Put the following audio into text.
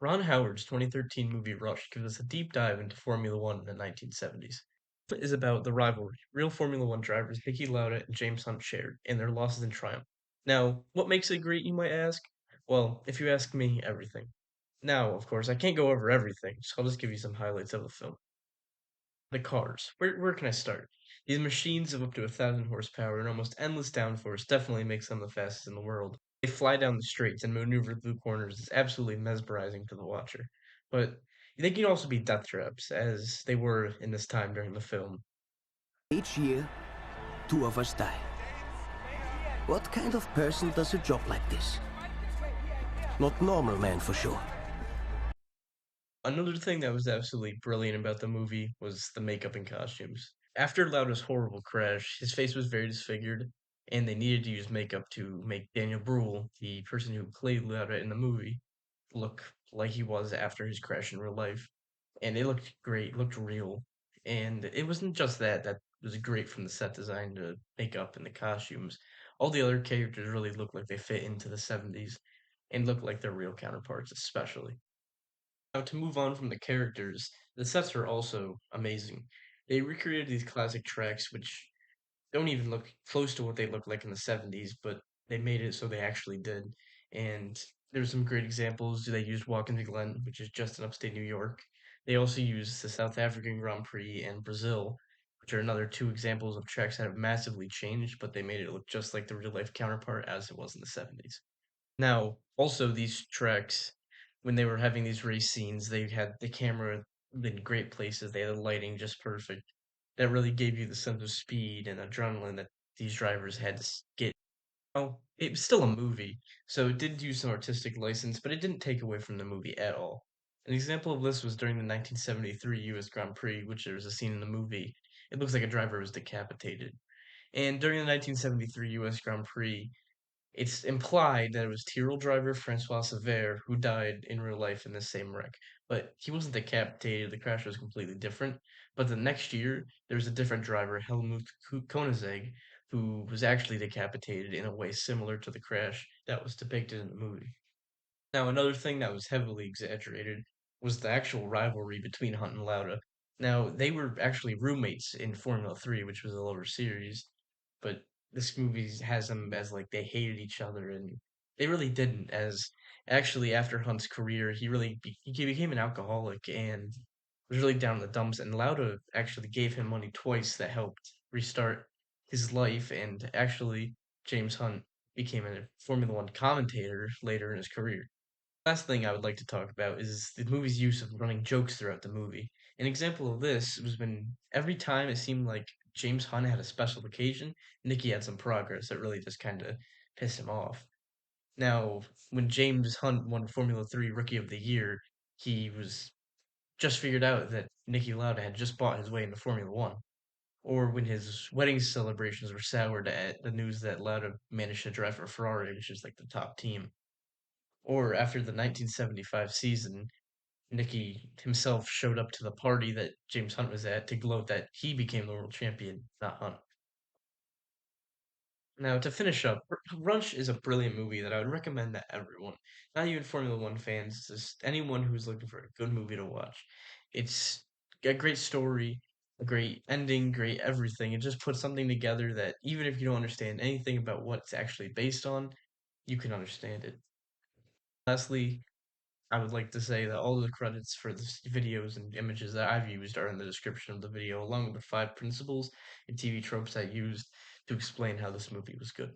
Ron Howard's 2013 movie Rush gives us a deep dive into Formula One in the 1970s. It is about the rivalry real Formula One drivers Niki Lauda and James Hunt shared, and their losses and triumph. Now, what makes it great, you might ask? Well, if you ask me, everything. Now, of course, I can't go over everything, so I'll just give you some highlights of the film. The cars. Where can I start? These machines of up to 1,000 horsepower and almost endless downforce definitely makes them the fastest in the world. They fly down the straights and maneuver through corners is absolutely mesmerizing to the watcher. But they can also be death traps, as they were in this time during the film. Each year, two of us die. What kind of person does a job like this? Not normal man for sure. Another thing that was absolutely brilliant about the movie was the makeup and costumes. After Lauda's horrible crash, his face was very disfigured, and they needed to use makeup to make Daniel Bruhl, the person who played Lauda in the movie, look like he was after his crash in real life. And it looked great, looked real. And it wasn't just that was great from the set design to makeup and the costumes. All the other characters really looked like they fit into the 70s and looked like their real counterparts, especially. Now, to move on from the characters, the sets are also amazing. They recreated these classic tracks, which don't even look close to what they looked like in the 70s, but they made it so they actually did. And there's some great examples. They used Watkins Glen, which is just in upstate New York. They also used the South African Grand Prix and Brazil, which are another two examples of tracks that have massively changed, but they made it look just like the real life counterpart as it was in the 70s. Now, also these tracks, when they were having these race scenes, they had the camera in great places. They had the lighting just perfect. That really gave you the sense of speed and adrenaline that these drivers had to get. Oh, it was still a movie, so it did use some artistic license, but it didn't take away from the movie at all. An example of this was during the 1973 US Grand Prix, which there was a scene in the movie. It looks like a driver was decapitated. And during the 1973 US Grand Prix, it's implied that it was Tyrrell driver Francois Sever who died in real life in the same wreck, but he wasn't decapitated. The crash was completely different. But the next year, there was a different driver, Helmut Koenigsegg, who was actually decapitated in a way similar to the crash that was depicted in the movie. Now, another thing that was heavily exaggerated was the actual rivalry between Hunt and Lauda. Now, they were actually roommates in Formula 3, which was a lower series, but this movie has them as like they hated each other, and they really didn't. As actually, after Hunt's career, he became an alcoholic and was really down in the dumps, and Lauda actually gave him money twice that helped restart his life, and actually, James Hunt became a Formula One commentator later in his career. Last thing I would like to talk about is the movie's use of running jokes throughout the movie. An example of this was when every time it seemed like James Hunt had a special occasion, Nicky had some progress that really just kind of pissed him off. Now, when James Hunt won Formula 3 Rookie of the Year, he was just figured out that Nicky Lauda had just bought his way into Formula 1. Or when his wedding celebrations were soured at the news that Lauda managed to drive for Ferrari, which is like the top team. Or after the 1975 season, Nicky himself showed up to the party that James Hunt was at to gloat that he became the world champion, not Hunt. Now, to finish up, Rush is a brilliant movie that I would recommend to everyone, not even Formula One fans, just anyone who's looking for a good movie to watch. It's a great story, a great ending, great everything. It just puts something together that even if you don't understand anything about what it's actually based on, you can understand it. Lastly, I would like to say that all the credits for the videos and images that I've used are in the description of the video, along with the 5 principles and TV tropes I used to explain how this movie was good.